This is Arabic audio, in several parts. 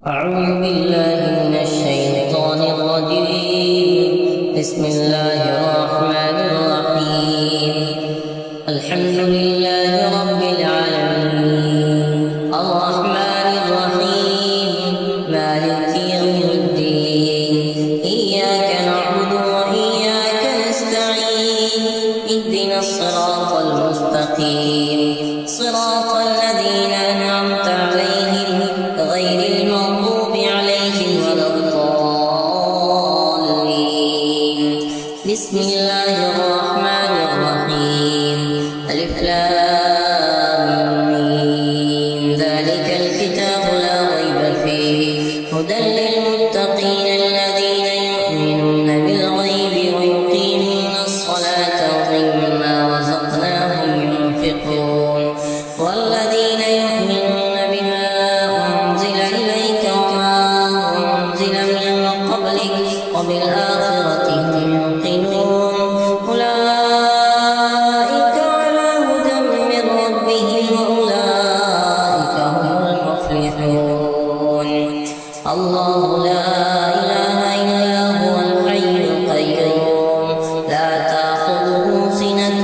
أعوذ بالله من الشيطان الرجيم. بسم الله الرحمن الرحيم. الحمد لله رب العالمين الرحمن الرحيم مالك يوم الدين. إياك نعبد وإياك نستعين. اهدنا الصراط المستقيم صراط الذين أنعمت عليهم غير المغضوب عليهم ولا الضالين. بسم الله الرحمن الرحيم. ألف لام ميم. ذلك الكتاب لا ريب فيه هدى للمتقين الذين يؤمنون بالغيب ويقيمون الصلاة ومما رزقناهم ينفقون. والذين يؤمنون بما أنزل إليك وما أنزل من قبلك وبالآخرة هم يوقنون. أولئك على هدى من ربهم وأولئك هم المفلحون. الله لا إله إلا هو الحي القيوم لا تأخذه سنة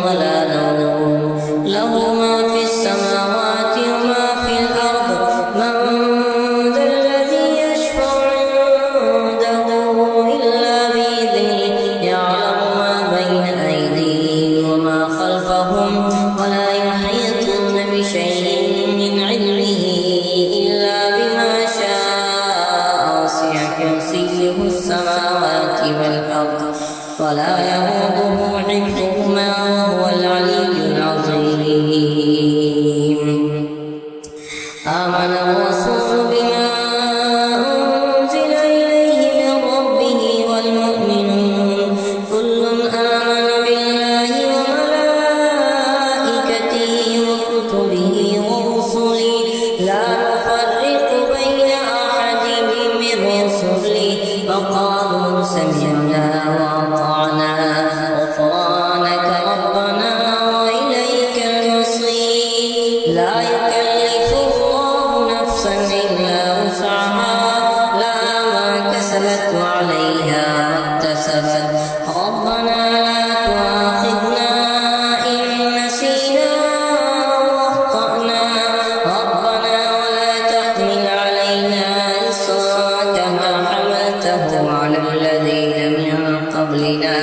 ولا نوم له ما في السماوات وما في الأرض. من ذا الذي يشفع عنده إلا بإذنه. يعلم ما بين أيديهم وما خلفهم ولا يحيطون بشيء من علمه إلا بما شاء. وسع كرسيه السماوات والأرض ولا يئوده حفظهما وهو العلي العظيم. آمن الرسول بما أنزل إليه من ربه والمؤمنون كل آمن بالله وملائكته وكتبه ورسله لا نفرق بين أحد من رسله وقالوا سمعنا وأطعنا غفرانك ربنا وإليك المصير. لا يكلف الله نفسا إلا وسعها لها ما كسبت وعليها ما اكتسبت. ربنا لا تؤاخذنا إن نسينا وأخطأنا. ربنا ولا تحمل علينا إصرا كما حملته على الذين من قبلنا.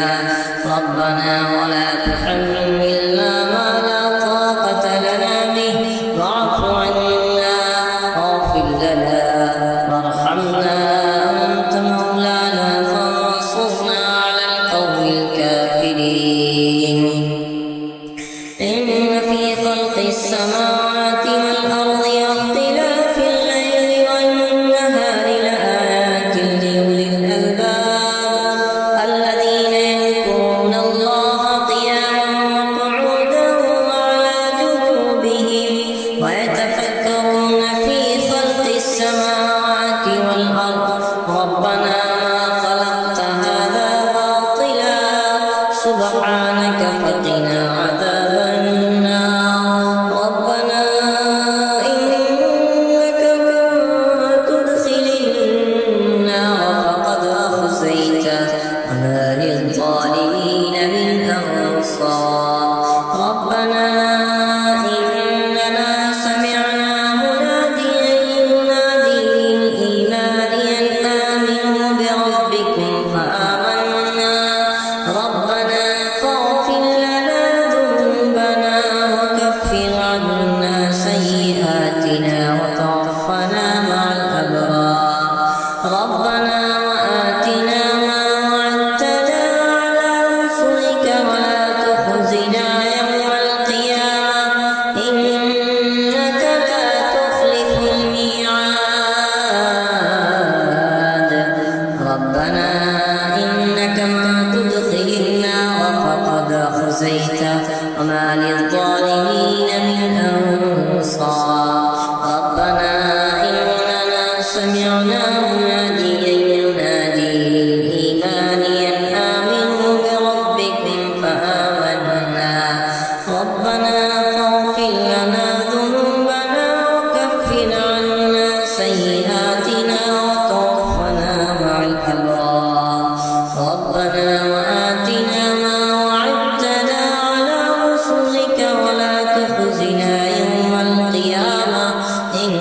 ربنا ولا تحملنا ما لا طاقة لنا به. واعف عنا واغفر لنا وارحمنا أنت مولانا فانصرنا على القوم الكافرين. إن في خلق السماوات والأرض واختلاف الليل والنهار لآيات لأولي الألباب الذين يذكرون الله قياما وقعودا وعلى جنوبهم ويتفكرون في خلق السماوات والأرض. ربنا ما خلقت هذا باطلا سبحانك فقنا عذاب النار. ربنا إنك من تدخل النار فقد أخزيته وما للظالمين من أنصار. ربنا إننا سمعنا مناديا ينادي للإيمان أن آمنوا بربكم فآمنا. ربنا فاغفر لنا ذنوبنا وكفر عنا سيئاتنا وتوفنا مع الأبرار. ربنا وآتنا ما وعدتنا على رسلك ولا تخزنا يوم القيامة إنك لا تخلف الميعاد. ربنا إنك من تدخل النار فقد أخزيته وما للظالمين من أنصار. ربنا إننا سمعنا مناديا ينادي للإيمان أن آمنوا بربكم فآمنا. ربنا فاغفر لنا ذنوبنا وكفر عنا سيئاتنا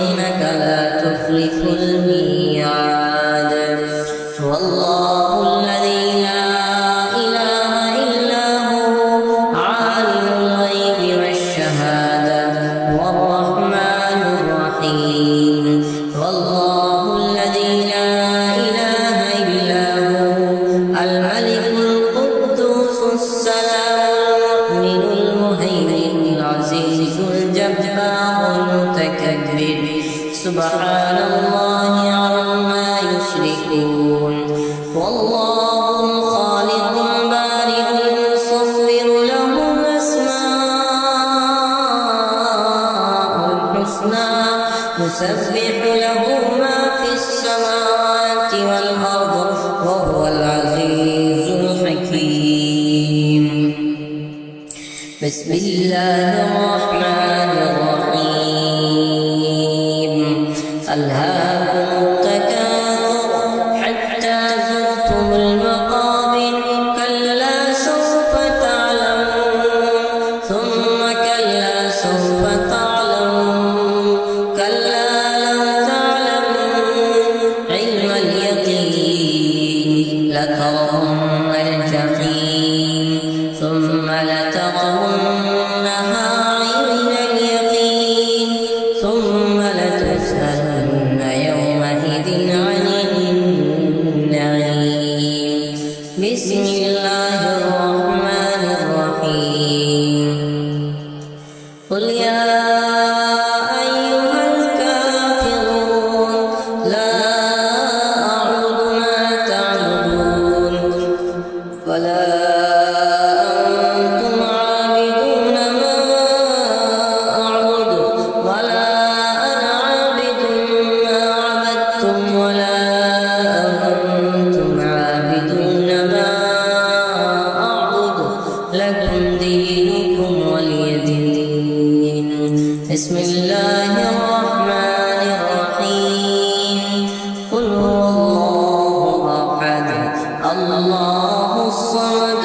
إنك لا تخلف الميعاد هو الله الذي لا إله إلا هو عالم الغيب والشهادة هو الرحمن الرحيم هو الله الذي لا إله إلا هو الملك القدوس السلام المؤمن المهيمن العزيز الجبار المتكبر سبحان الله عما يشركون والله الخالق البارئ المصور له الأسماء الحسنى يسبح له ما في السماوات والأرض وهو العزيز الحكيم بسم الله الرحمن الرحيم ألهاكم التكاثر حتى زرتم المقابر كلا سوف تعلمون ثم كلا سوف تعلمون كلا لو تعلمون علم اليقين لترون الجحيم ثم لترونها عين اليقين ثم لتسألن يومئذ عن النعيم بسم الله الرحمن الرحيم قل يا أيها الكافرون لا أعبد ما تعبدون ولا أنتم عابدون ما أعبد ولا أنا عابد ما عبدتم ولا أنتم عابدون ما أعبد لكم دينكم ولي دين بسم الله الرحمن الرحيم قل هو الله أحد الله الصمد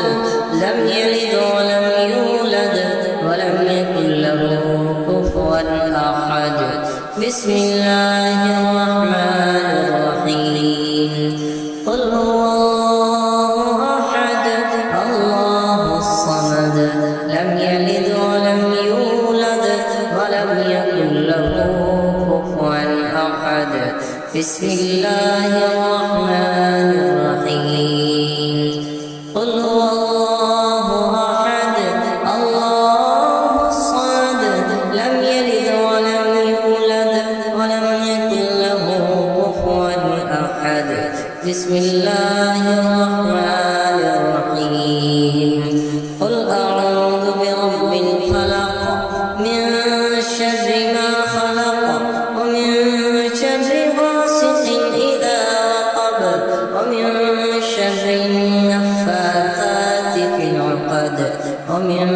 لم يلد ولم يولد ولم يكن له كفوا أحد بسم الله الرحمن الرحيم قل هو الله أحد الله الصمد لم يلد ولم يولد ولم يكن له كفوا أحد بسم الله الرحمن الرحيم قل هو الله أحد الله الصمد لم يلد ولم يولد ولم يكن له كفوا أحد بسم الله الرحمن الرحيم قل أعوذ برب الفلق من شر ما خلق ومن شر غاسق إذا وقب ومن شر النفاثات في العقد ومن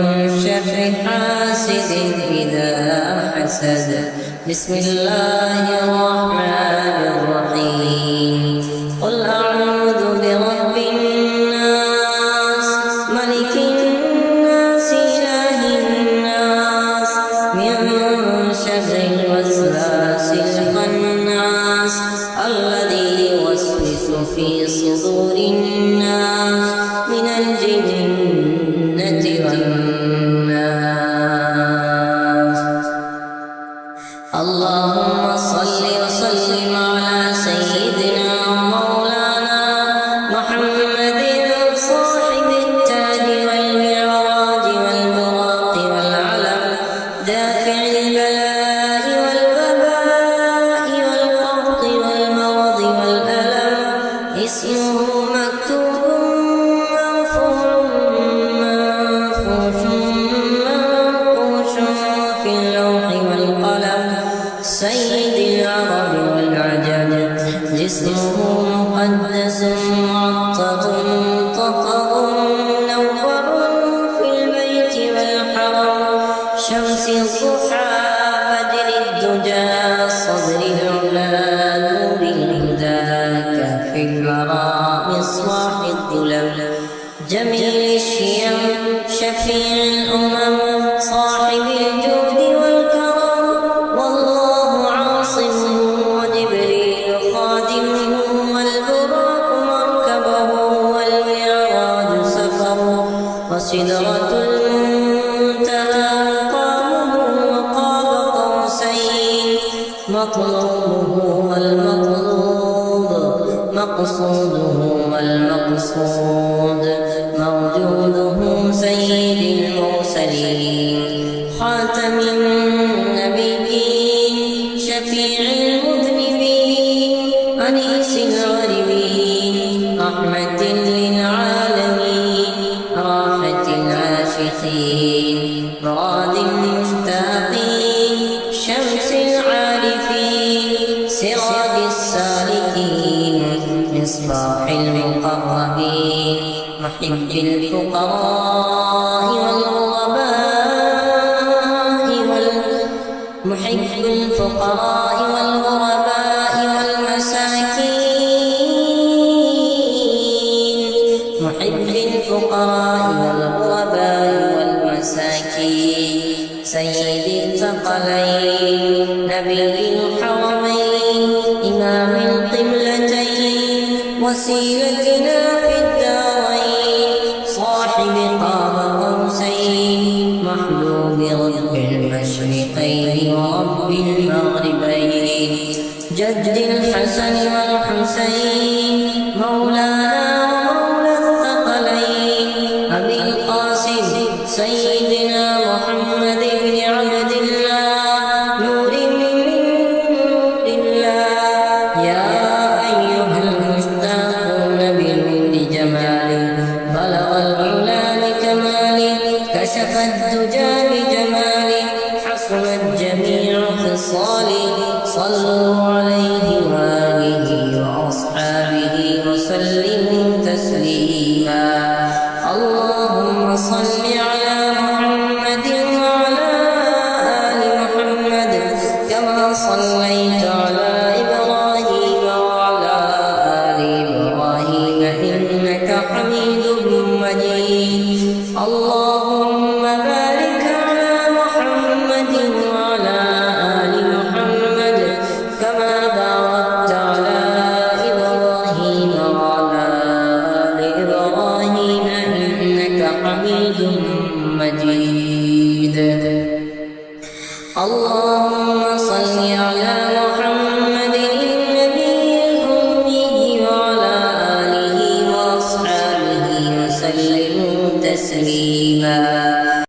شر حاسد إذا حسد بسم الله الرحمن الرحيم قل أعوذ برب الناس ملك الناس إله الناس من شر الوسواس الخناس الذي يوسوس في صدور الناس من الجنة والناس اللهم صل وسلم على سيدنا ومولانا محمد صاحب التاج والمعراج والبراق والعلم دافع البلاء والوباء والقهط والمرض والألم اسمه مكتوب مرفوع منفوش منقوش في اللوح والقلم سيد العرب والعجم جسمه مقدس معطر مطهر منور في البيت والحرم شمس الضحى بدر الدجى صدر العلا نور الهدى كافي الورى مصباح الظلم جميل الشيم شفيع الأمم صاحب الجود والكرم والله عاصم مقصوده والمقصود موجوده سيد المرسلين خاتم النبيين شفيع المذنبين أنيس الغريبين رحمة للعالمين راحة العاشقين مراد المشتاقين شمس العارفين سراج السالكين مصباح المقربين محب الفقراء والغرباء والمساكين سيد الثقلين نبي الحرمين إمام القبلتين وسيلتنا في الدارين صاحب قاب قوسين محبوب رب المشرقين ورب المغربين جد الحسن والحسين مولانا ومولى الثقلين أبي القاسم سيدنا محمد بن عبد الله نور من نور الله يا أيها المشتاقون بنور جماله بلغ العلا بكماله كشف الدجى بجماله حسنت جميع خصاله صلوا عليه وآله وأصحابه وسلموا تسليما اللهم صل على محمد وعلى آل محمد كما صليت على إبراهيم وعلى آل إبراهيم إنك حميد مجيد اللهم بارك على محمد وعلى آل محمد كما باركت على إبراهيم وعلى آل إبراهيم إنك حميد مجيد اللهم صل على محمد النبي الأمي وعلى آله وأصحابه وسلموا تسليما.